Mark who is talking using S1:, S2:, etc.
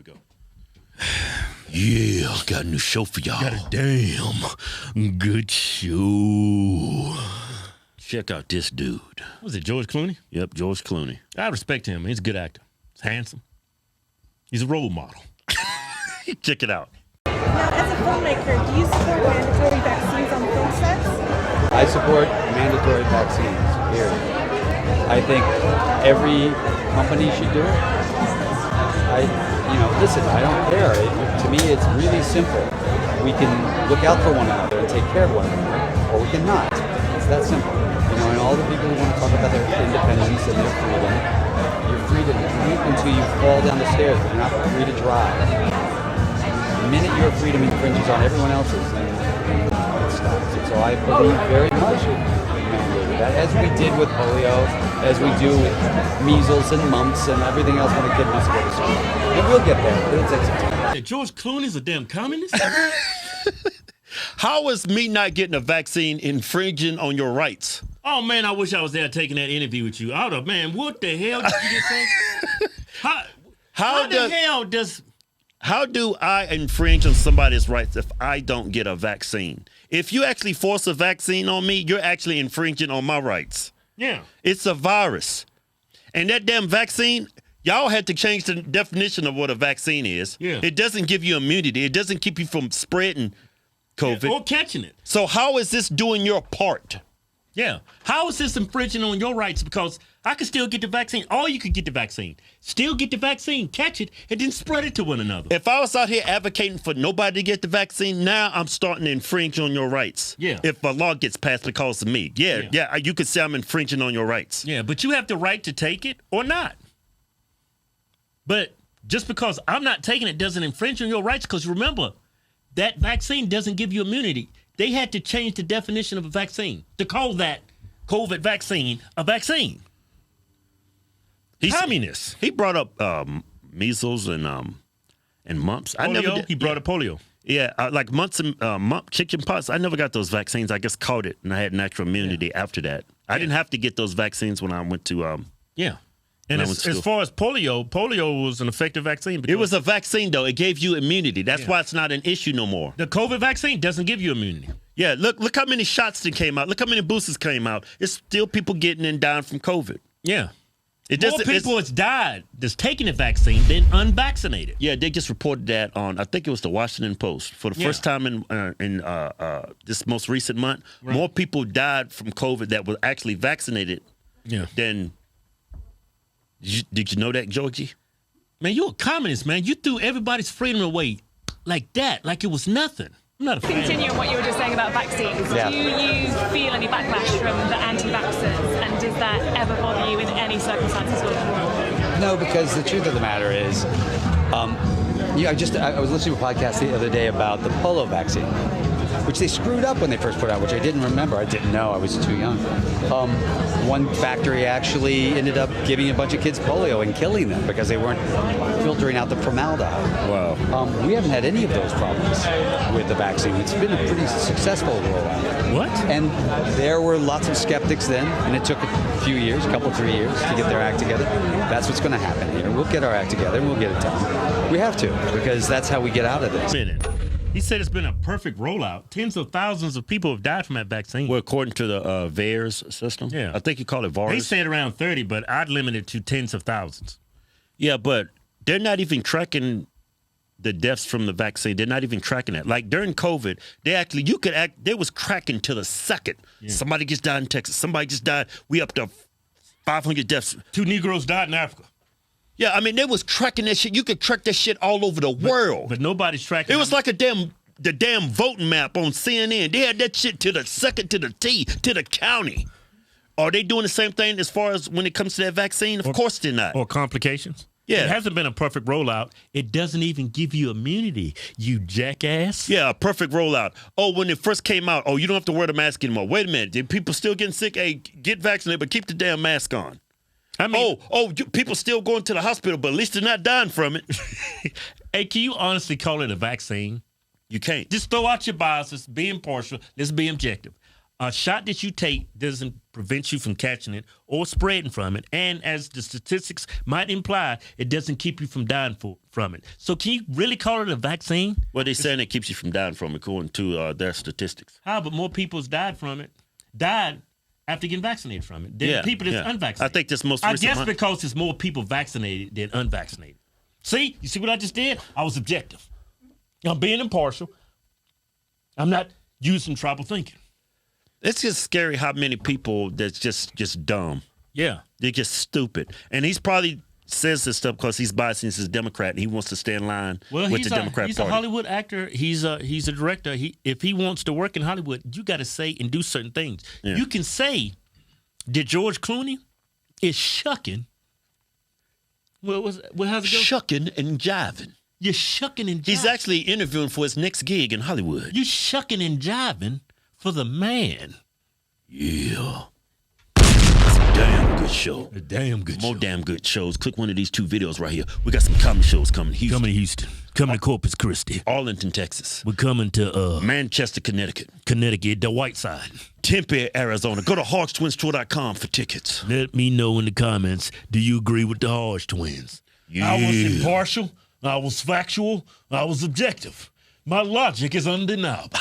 S1: we go.
S2: Yeah, got a new show for y'all.
S1: Got a damn good show.
S2: Check out this dude.
S1: Was it George Clooney?
S2: Yep, George Clooney.
S1: I respect him. He's a good actor. He's handsome. He's a role model.
S2: Check it out.
S3: Now, as a filmmaker, do you support mandatory vaccines on film sets?
S4: I support mandatory vaccines, period. I think every company should do it. Listen, I don't care. To me, it's really simple. We can look out for one another and take care of one another, or we can not. It's that simple. And all the people who want to talk about their independence and their freedom, you're free to eat until you fall down the stairs, but you're not free to drive. The minute your freedom infringes on everyone else's, then it stops. And so I believe very much in mandating that, as we did with polio, as we do with measles and mumps and everything else when a kid wants to go to school. And we'll get there. It'll take some time.
S1: Yeah, George Clooney's a damn communist?
S2: How is me not getting a vaccine infringing on your rights?
S1: Oh, man, I wish I was there taking that interview with you. Man, what the hell did you just say? How
S2: do I infringe on somebody's rights if I don't get a vaccine? If you actually force a vaccine on me, you're actually infringing on my rights.
S1: Yeah.
S2: It's a virus. And that damn vaccine, y'all had to change the definition of what a vaccine is.
S1: Yeah.
S2: It doesn't give you immunity. It doesn't keep you from spreading COVID.
S1: Yeah, or catching it.
S2: So how is this doing your part?
S1: Yeah. How is this infringing on your rights? Because I could still get the vaccine. Or you could get the vaccine. Still get the vaccine, catch it, and then spread it to one another.
S2: If I was out here advocating for nobody to get the vaccine, now I'm starting to infringe on your rights.
S1: Yeah.
S2: If a law gets passed because of me. Yeah, you could say I'm infringing on your rights.
S1: Yeah, but you have the right to take it or not. But just because I'm not taking it doesn't infringe on your rights, because remember, that vaccine doesn't give you immunity. They had to change the definition of a vaccine to call that COVID vaccine a vaccine. Communist.
S2: He brought up measles and mumps.
S1: Polio? He brought up polio.
S2: Yeah, like mumps and chicken pox. I never got those vaccines. I just caught it, and I had natural immunity after that. I didn't have to get those vaccines when I went to
S1: Yeah. And as far as polio was an effective vaccine.
S2: It was a vaccine, though. It gave you immunity. That's why it's not an issue no more.
S1: The COVID vaccine doesn't give you immunity.
S2: Yeah, look how many shots that came out. Look how many boosters came out. It's still people getting and dying from COVID.
S1: Yeah. More people has died that's taking the vaccine than unvaccinated.
S2: Yeah, they just reported that on, I think it was the Washington Post. For the first time in this most recent month, more people died from COVID that were actually vaccinated than... Did you know that, Georgie?
S1: Man, you're a communist, man. You threw everybody's freedom away like that, like it was nothing. I'm not a fan.
S5: Continue on what you were just saying about vaccines.
S4: Yeah.
S5: Do you feel any backlash from the anti-vaxxers, and does that ever bother you in any circumstances at all?
S4: No, because the truth of the matter is, I was listening to a podcast the other day about the polio vaccine, which they screwed up when they first put out, which I didn't remember. I didn't know. I was too young. One factory actually ended up giving a bunch of kids polio and killing them because they weren't filtering out the formaldehyde.
S2: Wow.
S4: We haven't had any of those problems with the vaccine. It's been a pretty successful rollout.
S1: What?
S4: And there were lots of skeptics then, and it took a few years, 3 years, to get their act together. That's what's going to happen here. We'll get our act together, and we'll get it done. We have to, because that's how we get out of this.
S1: He said it's been a perfect rollout. Tens of thousands of people have died from that vaccine.
S2: Well, according to the VAERS system.
S1: Yeah.
S2: I think you call it VAERS.
S1: They said around 30, but I'd limit it to tens of thousands.
S2: Yeah, but they're not even tracking the deaths from the vaccine. They're not even tracking that. Like during COVID, they was tracking to the second. Yeah. Somebody just died in Texas. Somebody just died. We up to 500 deaths.
S1: 2 Negroes died in Africa.
S2: Yeah, I mean, they was tracking that shit. You could track that shit all over the world.
S1: But nobody's tracking
S2: it. Was like the damn voting map on CNN. They had that shit to the second, to the T, to the county. Are they doing the same thing as far as when it comes to that vaccine? Of course they're not.
S1: Or complications?
S2: Yeah.
S1: It hasn't been a perfect rollout. It doesn't even give you immunity, you jackass.
S2: Yeah, a perfect rollout. Oh, when it first came out, you don't have to wear the mask anymore. Wait a minute. Did people still getting sick? Hey, get vaccinated, but keep the damn mask on. I mean, people still going to the hospital, but at least they're not dying from it.
S1: Hey, can you honestly call it a vaccine?
S2: You can't.
S1: Just throw out your biases, be impartial. Let's be objective. A shot that you take doesn't prevent you from catching it or spreading from it. And as the statistics might imply, it doesn't keep you from dying from it. So can you really call it a vaccine?
S2: Well, they're saying it keeps you from dying from it, according to their statistics.
S1: How? But more people's died after getting vaccinated from it than people that's unvaccinated.
S2: I think this most
S1: I
S2: recent
S1: guess because there's more people vaccinated than unvaccinated. See? You see what I just did? I was objective. I'm being impartial. I'm not using tribal thinking.
S2: It's just scary how many people that's just dumb.
S1: Yeah.
S2: They're just stupid. And he's probably says this stuff because he's biased and he's a Democrat and he wants to stay in line with the Democrat Party.
S1: He's a Hollywood actor. He's a director. If he wants to work in Hollywood, you got to say and do certain things. Yeah. You can say that George Clooney is shucking. How's it go?
S2: Shucking and jiving.
S1: You're shucking and jiving.
S2: He's actually interviewing for his next gig in Hollywood.
S1: You shucking and jiving for the man.
S2: Yeah. It's a damn good show.
S1: A damn good show.
S2: More damn good shows. Click one of these 2 videos right here. We got some comedy shows coming to Houston.
S1: Coming to Houston. Coming to Corpus Christi.
S2: Arlington, Texas.
S1: We're coming to
S2: Manchester, Connecticut.
S1: Connecticut, the white side.
S2: Tempe, Arizona. Go to HodgetwinsTour.com for tickets.
S1: Let me know in the comments, do you agree with the Hodge twins?
S2: Yeah.
S1: I was impartial. I was factual. I was objective. My logic is undeniable.